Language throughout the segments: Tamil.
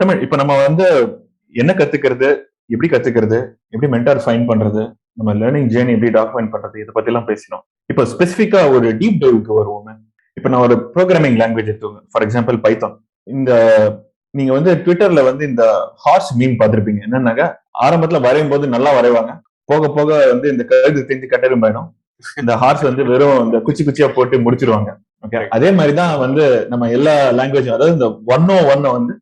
தமிழ் இப்ப நம்ம வந்து என்ன கத்துக்கிறது, எப்படி கத்துக்கிறது, எப்படி மென்டார் ஃபைண்ட் பண்றது, நம்ம லேர்னிங் ஜேர்னி எப்படி டாக்குமெண்ட் பண்றது, இதை பத்தி எல்லாம் பேசினோம். இப்போ ஸ்பெசிஃபிக்கா ஒரு டீப் டைவுக்கு வருவோமே. இப்ப நான் ஒரு ப்ரோக்ராமிங் லாங்குவேஜ் எடுத்துக்கோங்க, ஃபார் எக்ஸாம்பிள் பைத்தான். இந்த நீங்க வந்து ட்விட்டர்ல வந்து இந்த ஹார்ஸ் மீம் பார்த்திருப்பீங்க. என்னன்னாக்க ஆரம்பத்துல வரையும் போது நல்லா வரைவாங்க, போக போக வந்து இந்த கழுது தெரிஞ்சு கட்டரும் பயணம், இந்த ஹார்ஸ் வந்து வெறும் இந்த குச்சி குச்சியா போட்டு முடிச்சிருவாங்க. ஓகே, அதே மாதிரிதான் வந்து நம்ம எல்லா லாங்குவேஜும், அதாவது இந்த 101 வந்து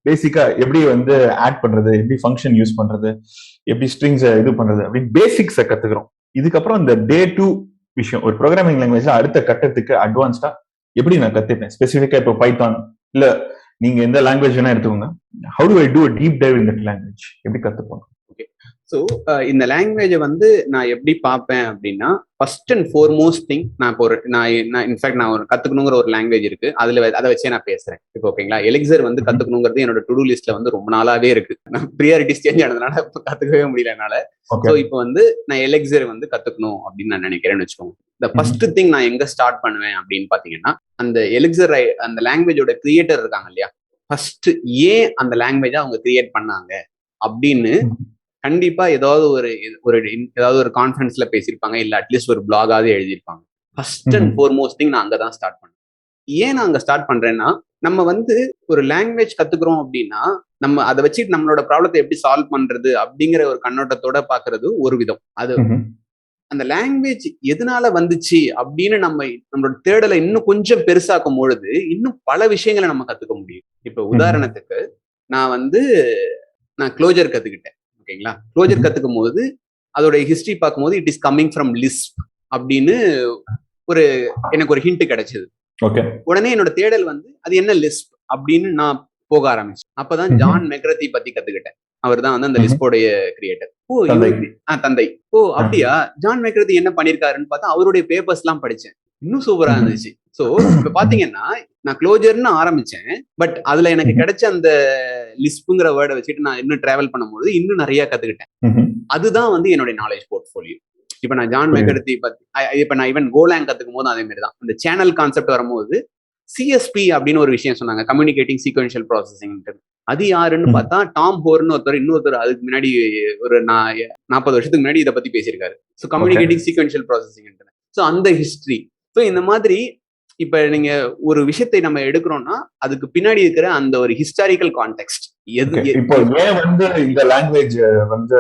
பேசிக்கா எப்படி வந்து ஆட் பண்றது, எப்படி ஃபங்க்ஷன் யூஸ் பண்றது, எப்படி ஸ்ட்ரிங்ஸ் இது பண்றது அப்படின்னு பேசிக்ஸை கத்துக்கிறோம். இதுக்கப்புறம் இந்த டே 2 விஷயம் ஒரு ப்ரோக்ராமிங் லாங்குவேஜ்ல அடுத்த கட்டத்துக்கு அட்வான்ஸ்டா எப்படி நான் கத்துப்பேன். ஸ்பெசிஃபிக்கா இப்போ பைத்தான் இல்ல நீங்க எந்த லாங்குவேஜ் வேணா எடுத்துக்கோங்க. How do I do a deep dive in that language, எப்படி கத்துப்போம்? ஓகே, ஸோ இந்த லாங்குவேஜை வந்து நான் எப்படி பார்ப்பேன் அப்படின்னா, ஃபர்ஸ்ட் அண்ட் ஃபோர்மோஸ்ட் திங், நான் இப்போ நான் இன்ஃபேக்ட் நான் ஒரு கத்துக்கணுங்கிற ஒரு லாங்குவேஜ் இருக்கு, அதை வச்சே நான் பேசுறேன். இப்போ ஓகேங்களா, எலிக்சர் வந்து கத்துக்கணுங்கிறது என்னோட டு டூ லிஸ்ட்ல வந்து ரொம்ப நாளாவே இருக்கு. நான் ப்ரியாரிட்டிஸ் சேஞ்ச் ஆனதுனால இப்போ கத்துக்கவே முடியல என்னால. ஸோ இப்போ வந்து நான் எலிக்சர் வந்து கத்துக்கணும் அப்படின்னு நான் நினைக்கிறேன்னு வச்சுக்கோங்க. இந்த ஃபர்ஸ்ட் திங் நான் எங்க ஸ்டார்ட் பண்ணுவேன் அப்படின்னு பாத்தீங்கன்னா, அந்த எலிக்சர் அந்த லாங்குவேஜோட கிரியேட்டர் இருக்காங்க இல்லையா, ஃபர்ஸ்ட் ஏன் அந்த லாங்குவேஜை அவங்க கிரியேட் பண்ணாங்க அப்படின்னு கண்டிப்பா ஏதாவது ஒரு கான்ஃபரன்ஸ்ல பேசியிருப்பாங்க, இல்ல அட்லீஸ்ட் ஒரு பிளாகாவது எழுதியிருப்பாங்க. ஃபர்ஸ்ட் அண்ட் ஃபோர்மோஸ்ட் திங் நான் அங்கதான் ஸ்டார்ட் பண்ணேன். ஏன் நான் அங்க ஸ்டார்ட் பண்றேன்னா, நம்ம வந்து ஒரு லாங்குவேஜ் கத்துக்கிறோம் அப்படின்னா, நம்ம அதை வச்சுட்டு நம்மளோட ப்ராப்ளத்தை எப்படி சால்வ் பண்றது அப்படிங்கிற ஒரு கண்ணோட்டத்தோட பாக்குறது ஒரு விதம். அது அந்த லாங்குவேஜ் எதனால வந்துச்சு அப்படின்னு நம்மளோட தேடலை இன்னும் கொஞ்சம் பெருசாக்கும் பொழுது இன்னும் பல விஷயங்களை நம்ம கத்துக்க முடியும். இப்ப உதாரணத்துக்கு நான் க்ளோஜர் கத்துக்கிட்டேன். ஓகேங்களா, க்ளோஜர் கத்துக்கும் போது அதோட ஹிஸ்டரி பார்க்கும்போது it is coming from lisp அப்படின்னு எனக்கு ஒரு ஹிண்ட் கிடைச்சது. உடனே என்னோட தேடல் வந்து அது என்ன லிஸ்ப் அப்படின்னு நான் போக ஆரம்பிச்சேன். அப்பதான் ஜான் மெக்ரத்தி பத்தி கத்துக்கிட்டேன். அவர் தான் வந்து அந்த லிஸ்போடைய கிரியேட்டர். தந்தை. அப்படியா, ஜான் மெக்ரத்தி என்ன பண்ணிருக்காருன்னு பார்த்தா அவருடைய பேப்பர்ஸ் எல்லாம் படிச்சேன். இன்னும் சூப்பரா இருந்துச்சு. சோ இப்ப பாத்தீங்கன்னா நான் க்ளோஜர்னு ஆரம்பிச்சேன், பட் அதுல எனக்கு கிடைச்ச அந்த லிஸ்ப்ங்கிற வேர்டை வச்சுட்டு நான் இன்னும் டிராவல் பண்ணும்போது இன்னும் நிறைய கத்துக்கிட்டேன். அதுதான் வந்து என்னுடைய நாலேஜ் போர்ட்ஃபோலியோ. இப்ப நான் ஜான் மெக்ரத்தி பத்தி, இப்ப நான் ஈவன் கோலாங் கத்துக்கும் போது அதே மாதிரிதான் அந்த சேனல் கான்செப்ட் வரும்போது சிஎஸ்பி அப்படின்னு ஒரு விஷயம் சொன்னாங்க, கம்யூனிகேட்டிங் சீக்வென்ஷியல் ப்ராசஸிங். அது யாருன்னு பார்த்தா டாம் ஹோர்னு இன்னொருத்தர் அதுக்கு முன்னாடி ஒரு 40 வருஷத்துக்கு முன்னாடி இதை பத்தி பேசியிருக்காரு. So communicating sequential processing. So அந்த ஹிஸ்டரி. ஸோ இந்த மாதிரி இப்ப நீங்க ஒரு விஷயத்தை நம்ம எடுக்கிறோம்னா அதுக்கு பின்னாடி இருக்கிற அந்த ஒரு ஹிஸ்டாரிக்கல் கான்டெக்ஸ்ட் இப்போ ஏன் வந்து இந்த லாங்குவேஜ் வந்து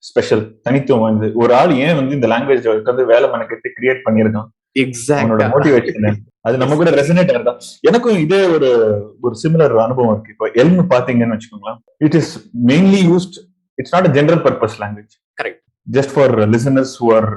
ஸ்பெஷல் தனித்துவம் வந்து ஒரு ஆள் ஏன் வந்து இந்த லாங்குவேஜ் வந்து வேலை மெனக்கெட்டு கிரியேட் பண்ணிருக்கான், எக்ஸாக்ட்டா மோட்டிவேஷன் அது நம்ம கூட ரெசனேட் ஆகுதா. எனக்கும் இதே ஒரு சிமிலர் அனுபவம் இருக்கு. இப்போ எல்ம் பாத்தீங்கன்னு வச்சுக்கோங்களேன், it is mainly used, it's not a general purpose language. Correct. Just for listeners who are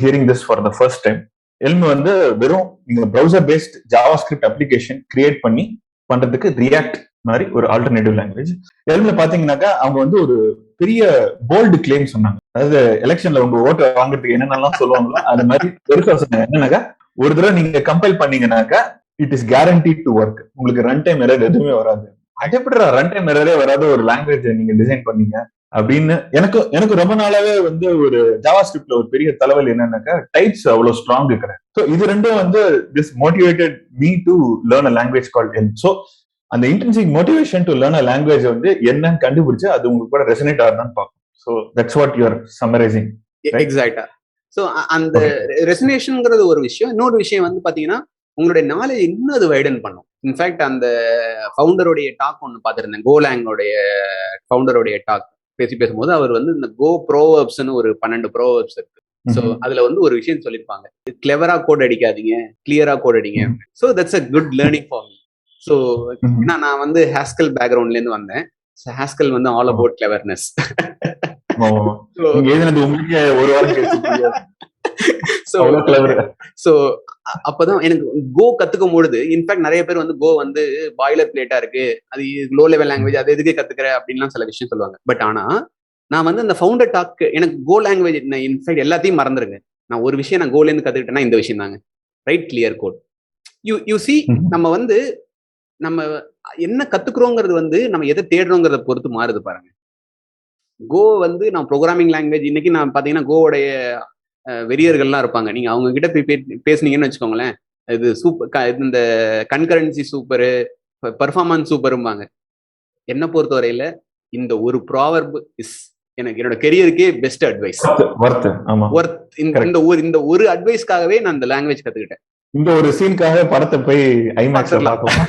hearing this for the first time, Elm வந்து வெறும் நீங்க browser based JavaScript application create பண்ணி பண்றதுக்கு ரியாக்ட் மாதிரி ஒரு ஆல்டர்னேட்டிவ் லாங்குவேஜ். எல்ம்ல பாத்தீங்கன்னாக்கா அவங்க வந்து ஒரு பெரிய போல்டு கிளைம் சொன்னாங்க. அதாவது எலெக்ஷன்ல உங்க ஓட்டு வாங்குறதுக்கு என்னென்னலாம் சொல்லுவாங்களோ அது மாதிரி பெருசா சொன்னாங்க. என்னன்னாக்கா ஒரு தடவை நீங்க கம்பைல் பண்ணீங்கன்னாக்கா it is guaranteed to work, உங்களுக்கு ரன் டைம் எரர் எதுவுமே வராது. அடிப்படை ரன் டைம் எரரே வராத ஒரு லாங்குவேஜ் நீங்க டிசைன் பண்ணீங்க அப்படின்னு எனக்கு ரொம்ப நாளாவே வந்து ஒரு ஜாவா ஸ்கிரிப்ட்ல ஒரு பெரிய தலைவலி என்னன்னாக்கா டைப்ஸ் அவ்வளவு ஸ்ட்ராங் இருக்கிறேன். ஸோ இது ரெண்டும் வந்து this motivated me to learn a language called Elm. So அந்த intensive motivation to learn a language வந்து என்னன்னு கண்டுபிடிச்சு அது உங்களுக்கு கூட ரெசனேட் ஆகுதான்னு பார்ப்போம். So that's what you are summarising. Exactly. So அந்த ரெசனேஷன்ங்கிறது ஒரு விஷயம். இன்னொரு விஷயம் வந்து பாத்தீங்கன்னா உங்களுடைய நாலேஜ் இன்னும் அது வைடன் பண்ணும். இன்ஃபேக்ட் அந்த ஃபவுண்டருடைய டாக் ஒன்று பார்த்துருந்தேன், கோலாங்கோடைய ஃபவுண்டருடைய டாக் பேசும்போது அவர் வந்து இந்த கோ ப்ரோவர்ப்ஸ்னு ஒரு 12 ப்ரோவர்ப்ஸ் இருக்கு. ஸோ அதுல வந்து ஒரு விஷயம் சொல்லியிருப்பாங்க, கிளெவரா கோட் அடிக்காதீங்க, கிளியரா கோட் அடிங்க. So that's a good learning for me. So நான் வந்து ஹாஸ்கல் பேக்ரவுண்ட்ல இருந்து வந்தேன். ஹாஸ்கல் வந்து ஆல் அபவுட் கிளெவர்னஸ். சோ அப்பதான் எனக்கு கோ கத்துக்கும் பொழுது இன்ஃபேக்ட் நிறைய பேர் வந்து கோ வந்து பாய்லர் பிளேட்டா இருக்கு, அது லோ லெவல் லாங்குவேஜ், அது எதுக்கு கத்துக்கிற அப்படின்லாம் சில விஷயம் சொல்லுவாங்க. பட் ஆனா நான் வந்து அந்த ஃபவுண்டர் டாக் எனக்கு கோ லாங்குவேஜ் இன்ஃபேக்ட் எல்லாத்தையும் மறந்துருங்க. நான் ஒரு விஷயம் நான் கோல இருந்து கத்துக்கிட்டேன்னா இந்த விஷயம் தாங்க, write clear code. You see நம்ம என்ன கத்துக்கிறோங்கிறது வந்து நம்ம எதை தேடுறோங்கிறத பொறுத்து மாறுது பாருங்க. கோ வந்து நான் ப்ரோக்ராமிங் லாங்குவேஜ், இன்னைக்கு நான் பாத்தீங்கன்னா கோவுடைய வெறியர்கள்லாம் இருப்பாங்க. நீங்க அவங்க கிட்ட போய் பேசுனீங்கன்னு வச்சுக்கோங்களேன், இது சூப்பர், இந்த கன்கரன்சி சூப்பரு, பர்ஃபார்மன்ஸ் சூப்பரும்பாங்க. என்ன பொறுத்தவரையில இந்த ஒரு ப்ராவர்ப் இஸ் எனக்கு என்னோட கெரியருக்கே பெஸ்ட் அட்வைஸ். இந்த ஒரு அட்வைஸ்க்காகவே நான் இந்த லாங்குவேஜ் கத்துக்கிட்டேன். இந்த ஒரு சீனுக்காக படத்தை போய் ஐமேக்ஸ்ல பார்க்கலாம்.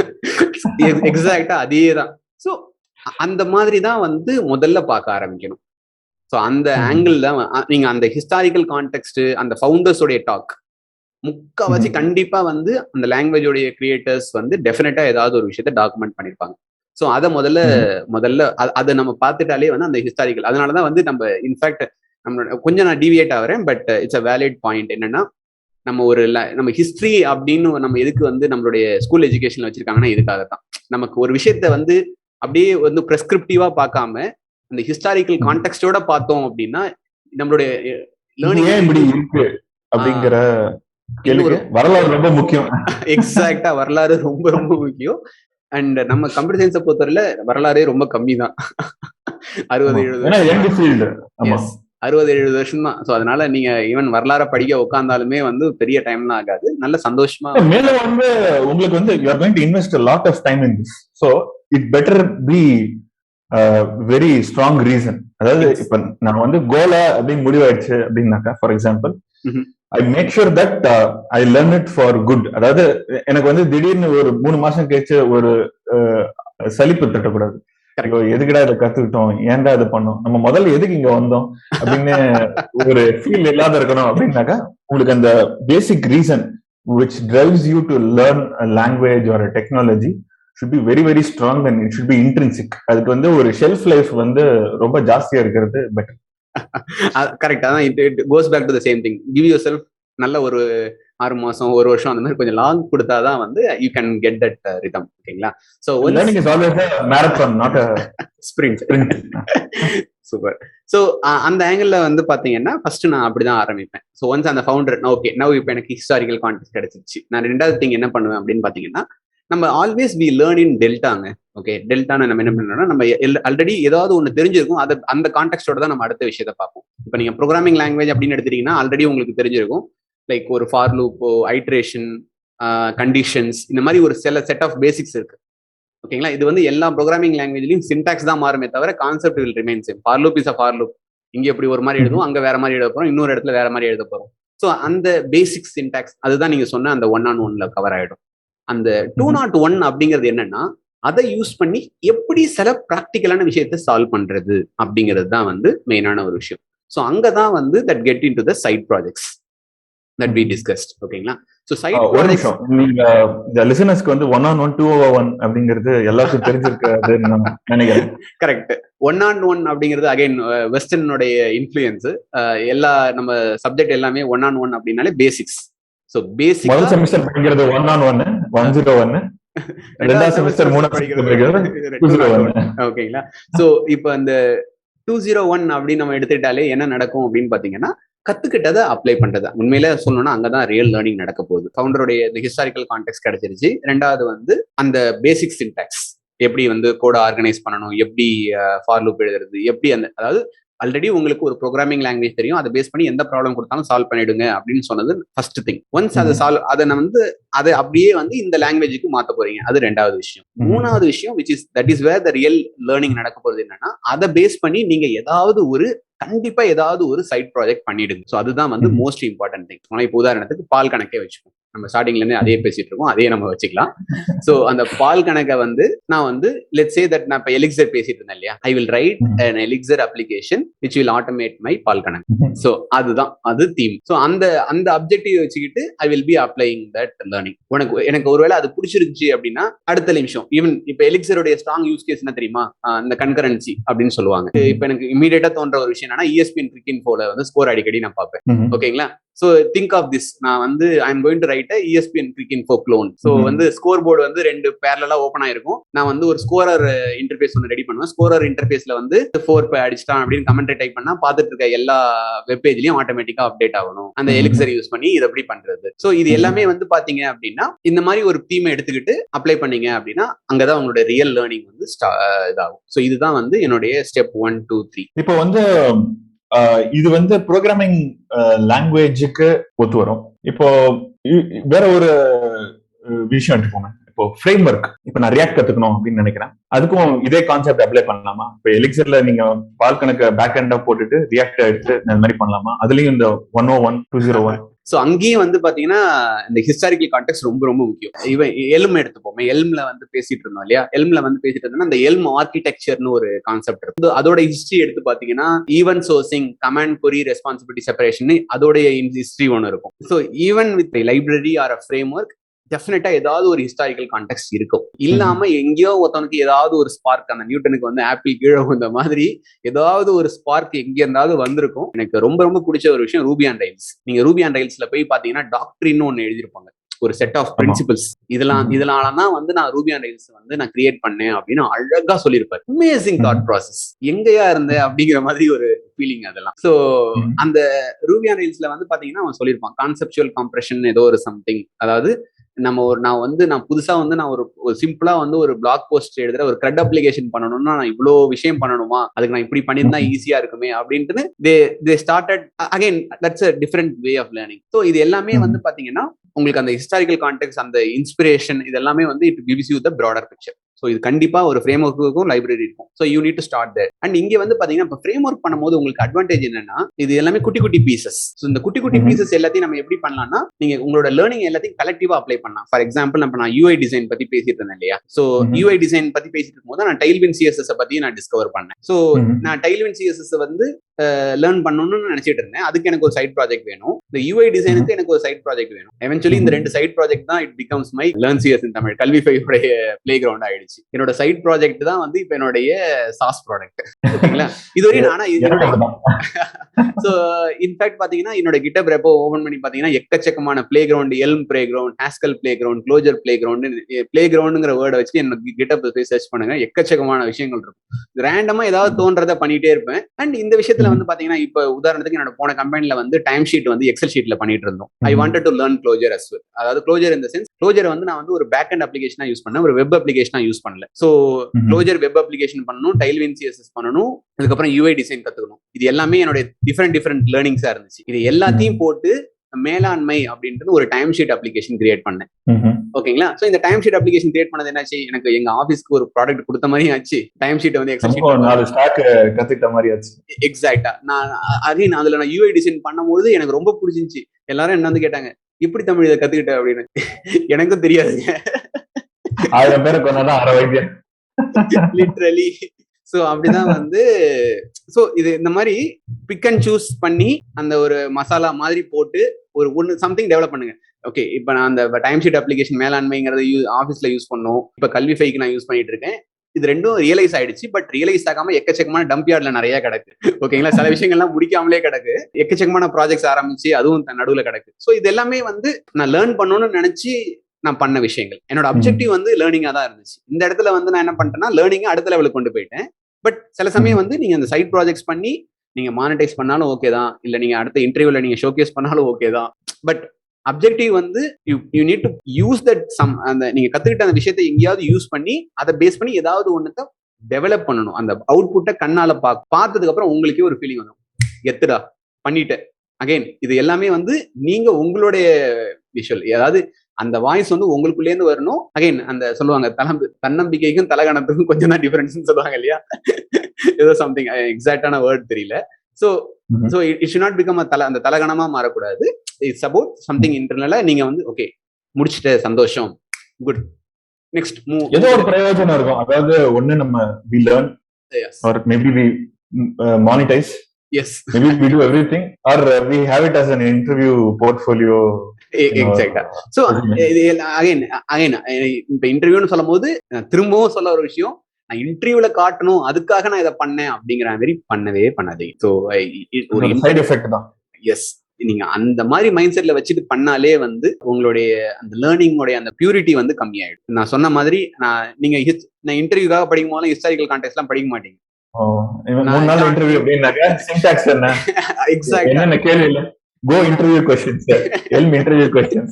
எக்ஸாக்ட்டா அதேதான். சோ அந்த மாதிரி தான் வந்து முதல்ல பார்க்க ஆரம்பிக்கணும். ஸோ அந்த ஆங்கிள் தான் நீங்க அந்த ஹிஸ்டாரிக்கல் கான்டெக்ட், அந்த ஃபவுண்டர்ஸோடைய டாக் முக்காவாசி கண்டிப்பா வந்து அந்த லாங்குவேஜோடைய கிரியேட்டர்ஸ் வந்து டெஃபினட்டா ஏதாவது ஒரு விஷயத்த டாக்குமெண்ட் பண்ணிருப்பாங்க. ஸோ அதை முதல்ல அதை நம்ம பார்த்துட்டாலே வந்து அந்த ஹிஸ்டாரிக்கல், அதனாலதான் வந்து நம்ம இன்ஃபேக்ட் நம்மளோட கொஞ்சம் நான் டிவியேட் ஆகிறேன், but it's a valid point. என்னன்னா நம்ம ஹிஸ்டரி அப்படின்னு நம்ம எதுக்கு வந்து நம்மளுடைய ஸ்கூல் எஜுகேஷன்ல வச்சிருக்காங்கன்னா இதுக்காகத்தான். நமக்கு ஒரு விஷயத்த வந்து அப்படியே வந்து பிரெஸ்கிரிப்டிவா பார்க்காம அந்த ஹிஸ்டாரிக்கல் கான்டெக்ஸ்டோட பார்த்தோம் அப்படின்னா நம்மளுடைய லேர்னிங் இப்படி இருக்கு அப்படிங்கிற வரலாறு ரொம்ப முக்கியம். எக்ஸாக்டா வரலாறு ரொம்ப ரொம்ப முக்கியம். அண்ட் நம்ம கம்ப்யூட்டர் சயின்ஸை பொறுத்தவரையில வரலாறே ரொம்ப கம்மி தான். 60-70 வருஷம் தான். ஸோ அதனால நீங்க ஈவன் வரலாற படிக்க உட்கார்ந்தாலுமே வந்து பெரிய டைம்லாம் ஆகாது, நல்ல சந்தோஷமா. மேல வந்து உங்களுக்கு வந்து you are going to invest a lot of time in this, so it better be very strong reason. அதாவது இப்ப நான் வந்து கோலா அப்படின்னு முடிவாயிடுச்சு அப்படின்னாக்கா, for example I make sure that I learn it for good. அதாவது எனக்கு வந்து திடீர்னு ஒரு 3 மாசம் கழிச்சு ஒரு சலிப்பு தட்டக்கூடாது. எதுக்குடா இதை கத்துக்கிட்டோம், ஏன்டா இது பண்ணோம், நம்ம முதல்ல எதுக்கு இங்க வந்தோம் அப்படின்னு ஒரு ஃபீல் இல்லாத இருக்கணும். அப்படின்னாக்கா உங்களுக்கு அந்த பேசிக் reason which drives you to learn a language or a technology should be very very strong and it should be intrinsic. அதுக்கு வந்து ஒரு ஷெல்ஃப் லைஃப் வந்து ரொம்ப ஜாஸ்தியா இருக்கிறது பெட்டர். கரெக்ட். அதான் it goes back to the same thing. Give yourself நல்ல ஒரு 6 மாசம் 1 வருஷம் அந்த மாதிரி கொஞ்சம் லாங் கொடுத்தாதான் வந்து you can get that rhythm. ஓகேங்களா? So learning is always a marathon, not a sprint. Super. So அந்த ஆங்கிள் வந்து பாத்தீங்கன்னா ஃபர்ஸ்ட் நான் அப்படிதான் ஆரம்பிப்பேன். சோ ஒன்ஸ் அந்த ஃபவுண்டர் ஓகே நவ் இப்போ எனக்கு ஹிஸ்டாரிக்கல் கான்டெக்ட் கிடைச்சிருச்சு, நான் ரெண்டாவது திங் என்ன பண்ணுவேன் அப்படின்னு பாத்தீங்கன்னா, நம்ம ஆல்வேஸ் வி லேர்ன் இன் டெல்டாங்க. ஓகே, டெல்டான்னு நம்ம என்ன பண்ணோம்னா, நம்ம ஆல்ரெடி ஏதாவது ஒன்று தெரிஞ்சிருக்கும், அதை அந்த கான்டெக்டோட தான் நம்ம அடுத்த விஷயத்தை பார்ப்போம். இப்போ நீங்க ப்ரோக்ராமிங் லாங்குவேஜ் அப்படின்னு எடுத்துட்டீங்கன்னா ஆல்ரெடி உங்களுக்கு தெரிஞ்சிருக்கும், லைக் ஒரு ஃபார் லூப், ஐட்ரேஷன், கண்டிஷன்ஸ், இந்த மாதிரி ஒரு சில செட் ஆஃப் பேசிக்ஸ் இருக்கு. ஓகேங்களா? இது வந்து எல்லா ப்ரோக்ராமிங் லாங்குவேஜ்லயும் சின்டாக்ஸ் தான் மாறுமே தவிர concept will remain same. For loop is a for loop. இங்க எப்படி ஒரு மாதிரி எழுதுவோம், அங்க வேற மாதிரி எழுத போறோம், இன்னொரு இடத்துல வேற மாதிரி எழுத போறோம். ஸோ அந்த பேசிக் சின்டாக்ஸ் அதுதான் நீங்க சொன்ன அந்த 1-on-1ல கவர் ஆயிடும். அந்த 201 அப்படிங்கிறது என்னன்னா, அதை யூஸ் பண்ணி எப்படி சில ப்ராக்டிக்கலான விஷயத்த சால்வ் பண்றது அப்படிங்கிறது தான் வந்து மெயினான ஒரு விஷயம். ஸோ அங்கதான் வந்து that get in to the side projects that we discussed. ஓகேங்களா? சோ சைட் ப்ராஜெக்ட்ஸ் நீங்க the listeners-க்கு வந்து 1-on-1 201 அப்படிங்கிறது எல்லாருக்கும் தெரிஞ்சிருக்காது நினைக்கிறேன். கரெக்ட். 1-on-1 அப்படிங்கிறது அகைன் வெஸ்டர்னுடைய இன்ஃப்ளூயன்ஸ். எல்லா நம்ம சப்ஜெக்ட் எல்லாமே 1-on-1 அப்படின்னாலே பேசிக்ஸ். சோ பேசிக் முதல் செமஸ்டர் படிக்கிறது 1-on-1 101, ரெண்டாவது செமஸ்டர் மூணாவது படிக்கிறது 201. ஓகேங்களா? சோ இப்போ அந்த 201 அப்படின்னு நம்ம எடுத்துட்டாலே என்ன நடக்கும் அப்படின்னு பாத்தீங்கன்னா, கத்துக்கிட்டதை அப்ளை பண்றது. உண்மையில சொல்லணும்னா அங்கதான் ரியல் லேர்னிங் நடக்க போகுது. ஃபவுண்டருடைய ஹிஸ்டாரிக்கல் கான்டெக்ட் கிடைச்சிருச்சு. ரெண்டாவது வந்து அந்த பேசிக் சின்டாக்ஸ், எப்படி வந்து கோட ஆர்கனைஸ் பண்ணணும், எப்படி ஃபார் லூப் எழுதுறது, எப்படி அந்த அதாவது ஆல்ரெடி உங்களுக்கு ஒரு ப்ரோக்ராமிங் லாங்குவேஜ் தெரியும், அதை பேஸ் பண்ணி எந்த ப்ராப்ளம் கொடுத்தாலும் சால்வ் பண்ணிடுங்க அப்படின்னு சொன்னது ஃபர்ஸ்ட் திங். ஒன்ஸ் அதை வந்து அதை அப்படியே வந்து இந்த லாங்குவேஜுக்கு மாத்த போறீங்க, அது ரெண்டாவது விஷயம். மூணாவது விஷயம் that is where the real learning நடக்க போறது என்னன்னா, அதை பேஸ் பண்ணி நீங்க கண்டிப்பா ஏதாவது ஒரு சைட் ப்ராஜெக்ட் பண்ணிடுங்க. ஸோ அதுதான் வந்து மோஸ்ட் இம்பார்ட்டன்ட் திங். இப்போ உதாரணத்துக்கு பால் கணக்கே வச்சுக்கோம், நம்ம ஸ்டார்டிங்ல இருந்து அதே பேசிட்டு இருக்கோம், அதே நம்ம வச்சுக்கலாம். ஸோ அந்த பால் கணக்கை வந்து நான் வந்து லெட்ஸ் சே தட் நான் இப்போ எலிக்சர் பேசிட்டு இருந்தேன் இல்லையா, I will write an Elixir application which will automate my பால் கணக்கு. ஸோ அது தீம். ஸோ அந்த அப்ஜெக்டிவ் வச்சுக்கிட்டு I will be applying that learning. எனக்கு ஒருவேளை அது பிடிச்சிருந்துச்சு அப்படின்னா அடுத்த நிமிஷம் ஈவன் இப்போ எலிக்சருடைய ஸ்ட்ராங் யூஸ் கேஸ் என்ன தெரியுமா, இந்த கன்கரன்சி அப்படின்னு சொல்லுவாங்க. இப்போ எனக்கு இமீடியட்டா தோன்ற ஒரு விஷயம் என்னன்னா, ESPN Cricinfoல வந்து ஸ்கோர் அடிக்கடி நான் பார்ப்பேன். ஓகேங்களா? So think of this, நான் வந்து I'm going to write a ESPN Cricinfo clone. So வந்து ஸ்கோர் போர்டு வந்து 2 பேரலலா ஓபன் ஆயிருக்கும். நான் வந்து ஒரு ஸ்கோரர் இன்டர்ஃபேஸ் ஒன்று ரெடி பண்ணுவேன். ஸ்கோரர் இன்டர்ஃபேஸ்ல வந்து 4 அடிச்சிட்டான் அப்படின்னு கமெண்ட் டைப் பண்ணா பார்த்துட்டு இருக்க எல்லா வெப் பேஜ்லயும் ஆட்டோமேட்டிக்கா அப்டேட் ஆகணும், அந்த எலிக்சர் யூஸ் பண்ணி இதை எப்படி பண்றது. ஸோ இது எல்லாமே வந்து பாத்தீங்க அப்படின்னா இந்த மாதிரி ஒரு தீமை எடுத்துக்கிட்டு அப்ளை பண்ணீங்க அப்படின்னா அங்கதான் உங்களுடைய ரியல் லேர்னிங் வந்து இதாகும். ஸோ இதுதான் வந்து என்னுடைய ஸ்டெப் 1, 2, 3. இப்போ வந்து இது வந்து ப்ரோக்ராமிங் லாங்குவேஜுக்கு ஒத்து வரும். இப்போ வேற ஒரு விஷயம் எடுத்துக்கோங்க. இப்போ இப்போ ஃப்ரேம் ஒர்க், இப்போ நான் ரியாக்ட் கத்துக்கணும் அப்படின்னு நினைக்கிறேன், அதுக்கும் இதே கான்செப்ட் அப்ளை பண்ணலாமா? இப்போ எலிக்சர்ல நீங்க பால் கணக்கு பேக் ஹேண்டா போட்டுட்டு ரியாக்ட் எடுத்து அந்த மாதிரி பண்ணலாமா? அதுலயும் இந்த 101 201 சோ அங்கேயும் வந்து பாத்தீங்கன்னா இந்த ஹிஸ்டாரிக்கல் கான்டெக்ட் ரொம்ப ரொம்ப முக்கியம். இவன் எல்ம் எடுத்துப்போமே, எல்ம்ல வந்து பேசிட்டு இருந்தோம் இல்லையா, எல்ம்ல வந்து பேசிட்டு இருந்தோம்னா அந்த எல்ம் ஆர்கிடெக்சர்னு ஒரு கான்செப்ட் இருக்கு. அதோட ஹிஸ்டரி எடுத்து பாத்தீங்கன்னா even sourcing, command query, responsibility separation, அதோடைய ஹிஸ்டரி ஒன்று இருக்கும். So even with library or a framework டெஃபினட்டா ஏதாவது ஒரு ஹிஸ்டாரிக்கல் கான்டெக்ட் இருக்கும். இல்லாம எங்கேயோ ஒருத்தவனுக்கு ஏதாவது ஒரு ஸ்பார்க், அந்த நியூட்டனுக்கு வந்து ஆப்பிள் கீழே வந்த மாதிரி ஏதாவது ஒரு ஸ்பார்க் எங்க இருந்தாவது வந்திருக்கும். எனக்கு ரொம்ப ரொம்ப பிடிச்ச ஒரு விஷயம் ரூபி ஆன் ரைல்ஸ். நீங்க ரூபி ஆன் ரைல்ஸ்ல போய் பாத்தீங்கன்னா டாக்டரின்னு ஒன்னு எழுதியிருப்பாங்க, ஒரு செட் ஆஃப் பிரின்சிபல்ஸ். இதனாலதான் வந்து நான் ரூபி ஆன் ரைல்ஸ் வந்து நான் கிரியேட் பண்ணேன் அப்படின்னு அழகா சொல்லியிருப்பாரு. Amazing thought process. எங்கயா இருந்த அப்படிங்கிற மாதிரி ஒரு ஃபீலிங் அதெல்லாம். ஸோ அந்த ரூபி ஆன் ரைல்ஸ்ல வந்து பாத்தீங்கன்னா அவன் சொல்லியிருப்பான் கான்செப்சுவல் கம்ப்ரெஷன் ஏதோ ஒரு சம்திங். அதாவது நான் புதுசா வந்து நான் ஒரு சிம்பிளா வந்து ஒரு பிளாக் போஸ்ட் எழுதுற ஒரு கிரெட் அப்ளிகேஷன் பண்ணணும்னா நான் இவ்வளோ விஷயம் பண்ணணுமா, அதுக்கு நான் இப்படி பண்ணியிருந்தா ஈஸியா இருக்குமே அப்படின்ட்டு they started again. That's a different way of learning. So இது எல்லாமே வந்து பாத்தீங்கன்னா உங்களுக்கு அந்த ஹிஸ்டாரிக்கல் கான்டெக்ட், அந்த இன்ஸ்பிரேஷன், இது எல்லாமே வந்து it gives you the broader picture. So இது கண்டிப்பா ஒரு ஃப்ரேம் ஒர்க்குக்கும் லைப்ரரி இருக்கும். So you need to start there. And இங்க வந்து பாத்தீங்கன்னா இப்போ ஃப்ரேம் ஒர்க் பண்ணும்போது உங்களுக்கு அட்வான்டேஜ் என்னன்னா இது எல்லாமே குட்டி குட்டி பீசஸ். ஸோ இந்த குட்டி குட்டி பீசஸ் எல்லாத்தையும் நம்ம எப்படி பண்ணலாம்னா நீங்க உங்களோட லேர்னிங் எல்லாத்தையும் கலெக்டிவா அப்ளை பண்ணலாம். ஃபார் எக்ஸாம்பிள் நான் யூஐ டிசைன் பத்தி பேசிட்டு இருந்தேன் இல்லையா, ஸோ யூஐ டிசைன் பத்தி பேசிட்டு இருக்கும்போது நான் டைல்வின் சிஎஸ்எஸ் பத்தி நான் டிஸ்கவர் பண்ணேன். ஸோ நான் டைல்வின் சிஎஸ்எஸ் வந்து லேர்ன் பண்ணணும்னு நினைச்சிட்டு இருந்தேன். அதுக்கு எனக்கு ஒரு சைட் ப்ராஜெக்ட் வேணும். இந்த யூஐ டிசைனுக்கு எனக்கு ஒரு சைட் ப்ராஜெக்ட் வேணும். எவென்ச்சுவலி இந்த ரெண்டு சைட் ப்ராஜெக்ட் தான் it becomes my learn CS in Tamil கல்வி உடைய பிளே கிரவுண்ட் ஆயிடுச்சு. என்னோட சைட் ப்ராஜெக்ட் தான் வந்து இப்ப என்னுடைய சாஸ் ப்ராடக்ட். ஓகேங்களா, இதுவரையும் நானா ஸோ இன்ஃபேக்ட் பாத்தீங்கன்னா என்னோட கிட்டப் ரெப்போ ஓபன் பண்ணி பாத்தீங்கன்னா எக்கச்சக்கமான playground, Elm playground, Haskell playground, Clojure playground, பிளே கிரவுண்டுங்கிற வேர்டை வச்சு என்னோட கிட்டப் போய் சர்ச் பண்ணுங்க, எக்கச்சக்கமான விஷயங்கள் இருக்கும். ரேண்டமா ஏதாவது தோன்றதை பண்ணிட்டே இருப்பேன். அண்ட் இந்த விஷயத்துல வந்து பாத்தீங்கன்னா இப்ப உதாரணத்துக்கு என்னோட போன கம்பெனில வந்து டைம் ஷீட் வந்து எக்ஸல் ஷீட்ல பண்ணிட்டு இருந்தோம். I wanted to learn Clojure as well. அதாவது க்ளோஜர் இந்த சென்ஸ், க்ளோஜர் வந்து நான் வந்து ஒரு பேக் அண்ட் அப்ளிகேஷனா யூஸ் பண்ணேன், ஒரு வெப் அப்ளிகேஷனா யூஸ் பண்ணல. ஸோ க்ளோஜர் வெப் அப்ளிகேஷன் பண்ணணும், டைல்வின் சிஎஸ்எஸ் பண்ணணும், அதுக்கப்புறம் யூஐ டிசைன் கத்துக்கணும். இது எல்லாமே என்னோட டிஃபரெண்ட் லேர்னிங்ஸா இருந்துச்சு. இது எல்லாத்தையும் போட்டு மேலாண்மை அப்படின்றது ஒரு டைம் ஷீட் அப்ளிகேஷன் கிரியேட் பண்ணேன். ஓகேங்களா, சோ இந்த டைம் ஷீட் அப்ளிகேஷன் கிரியேட் பண்ணது என்னாச்சு, எனக்கு எங்க ஆபீஸ்க்கு ஒரு ப்ராடக்ட் கொடுத்த மாதிரி ஆச்சு. டைம் ஷீட் வந்து எக்ஸல் ஷீட் 4 ஸ்டாக் கத்துக்கிட்ட மாதிரி ஆச்சு. எக்ஸாக்ட்டா. நான் அதுல நான் யூஐ டிசைன் பண்ணும்போது எனக்கு ரொம்ப பிடிச்சிருந்துச்சு. எல்லாரும் என்ன வந்து கேட்டாங்க, எப்படி தமிழ் இதை கத்துக்கிட்ட அப்படின்னு. எனக்கும் தெரியாதுங்க. 1000 பேரை கொண்டாதான் அரை வைத்தியம் லிட்டரலி. சோ அப்படிதான் வந்து சோ இது இந்த மாதிரி பிக் அண்ட் சூஸ் பண்ணி அந்த ஒரு மசாலா மாதிரி போட்டு ஒரு ஒன்னு சம்திங் டெவலப் பண்ணுங்க. ஓகே, இப்ப நான் அந்த டைம் ஷீட் அப்ளிகேஷன் மேலாண்மைங்கிறது ஆஃபீஸ்ல யூஸ் பண்ணோம், இப்ப கல்வி ஃபைக்கு நான் யூஸ் பண்ணிட்டு இருக்கேன். இது ரெண்டும் ரியலைஸ் ஆயிடுச்சு. பட் ரியலைஸ் ஆகாம எக்கச்சக்கமான டம்ப் யார்ட்ல நிறைய கிடக்கு. ஓகேங்களா, சில விஷயங்கள்லாம் முடிக்காமலே கிடக்கு, எக்கச்சக்கமான ப்ராஜெக்ட்ஸ் ஆரம்பிச்சு அதுவும் நடுவுல கிடக்கு. ஸோ இது எல்லாமே வந்து நான் லேர்ன் பண்ணணும்னு நினைச்சு நான் பண்ண விஷயங்கள். என்னோட அப்ஜெக்டிவ் வந்து லேர்னிங்கா தான் இருந்துச்சு. இந்த இடத்துல வந்து நான் என்ன பண்ணிட்டேன்னா லேர்னிங்கை அடுத்த லெவலுக்கு கொண்டு போயிட்டேன். பட் சில சமயம் வந்து நீங்க அந்த சைட் ப்ராஜெக்ட்ஸ் பண்ணி நீங்க மானிட்டைஸ் பண்ணாலும் ஓகே தான், இல்ல நீங்க அடுத்த இன்டர்வியூல நீங்க ஷோகேஸ் பண்ணாலும் ஓகே தான். பட் அப்ஜெக்டிவ் வந்து you need to use that some, அந்த நீங்க கத்துக்கிட்ட அந்த விஷயத்தை எங்கேயாவது யூஸ் பண்ணி அதை பேஸ் பண்ணி ஏதாவது ஒண்ணுத்த டெவலப் பண்ணணும். அந்த அவுட்புட்டை கண்ணால பார்த்ததுக்கு அப்புறம் உங்களுக்கே ஒரு ஃபீலிங் வரும், எத்துடா பண்ணிட்டேன். அகைன் இது எல்லாமே வந்து நீங்க உங்களுடைய விஷுவல், அதாவது அந்த வாய்ஸ் வந்து உங்களுக்குள்ளேருந்து வரணும். அகைன் அந்த சொல்லுவாங்க தன்னம்பிக்கைக்கும் தலகணத்துக்கும் கொஞ்சம் தான் டிஃபரன்ஸ் சொல்லுவாங்க இல்லையா, ஏதோ சம்திங் எக்ஸாக்டான வேர்ட் தெரியல. So it should not become அந்த தலகணமா மாறக்கூடாது. இட்ஸ் அபவுட் சம்திங் இன்டர்னலா நீங்க வந்து ஓகே முடிச்சிட்ட, சந்தோஷம், குட், நெக்ஸ்ட் மூவ். ஏதோ ஒரு பிரயோஜனம் இருக்கும். அதாவது ஒண்ணு நம்ம we learn or maybe we monetize. Yes, maybe we do everything or we have it as an interview portfolio. Exactly. So again இப்ப இன்டர்வியூன்னு சொல்லும் போது திரும்பவும் சொல்ல ஒரு விஷயம், நான் இன்டர்வியூல காட்டணும் அதுக்காக நான் இதை பண்ணேன் அப்படிங்கிற மாதிரி பண்ணவே பண்ணாதீங்க. சோ ஒரு சைடு எஃபெக்ட் தான். எஸ், நீங்க அந்த மாதிரி மைண்ட் செட்ல வச்சுட்டு பண்ணாலே வந்து உங்களுடைய அந்த லேர்னிங்கோடைய அந்த பியூரிட்டி வந்து கம்மியாயிடும். நான் சொன்ன மாதிரி நீங்க இன்டர்வியூக்காக படிக்கும் போது ஹிஸ்டாரிக்கல் கான்டெக்ஸ்ட் எல்லாம் படிக்க மாட்டீங்க. இன்டர்வியூ அப்படின்னாக்க சின்டாக்ஸ் என்ன, எக்ஸாக்ட் என்ன கேள்வி இல்ல, go interview questions, Elm interview questions.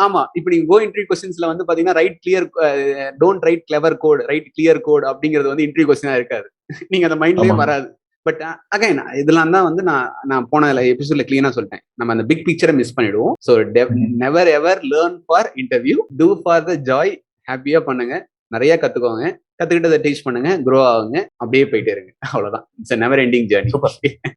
ஆமா, இப்போ நீங்க கோ இன்டர்வியூ क्वेश्चंसல வந்து பாத்தீங்கன்னா write clear, don't write clever code, write clear code அப்படிங்கிறது வந்து இன்டர்வியூ क्वेश्चनா இருக்காது. நீங்க அந்த மைண்ட்லயே வராது. பட் அகைன் இதெல்லாம் தான் வந்து நான் போன எபிசோட்ல கிளீனா சொல்லிட்டேன், நம்ம அந்த பிக் பிக்சரை மிஸ் பண்ணிடுவோம். So never ever learn for interview, do for the joy, ஹாப்பியா பண்ணுங்க, நிறைய கத்துக்கோங்க, கத்துக்கிட்டதை டீச் பண்ணுங்க, க்ரோ ஆகுங்க, அப்படியே போயிட்டே இருங்க. அவ்வளவுதான். It's never ending journey.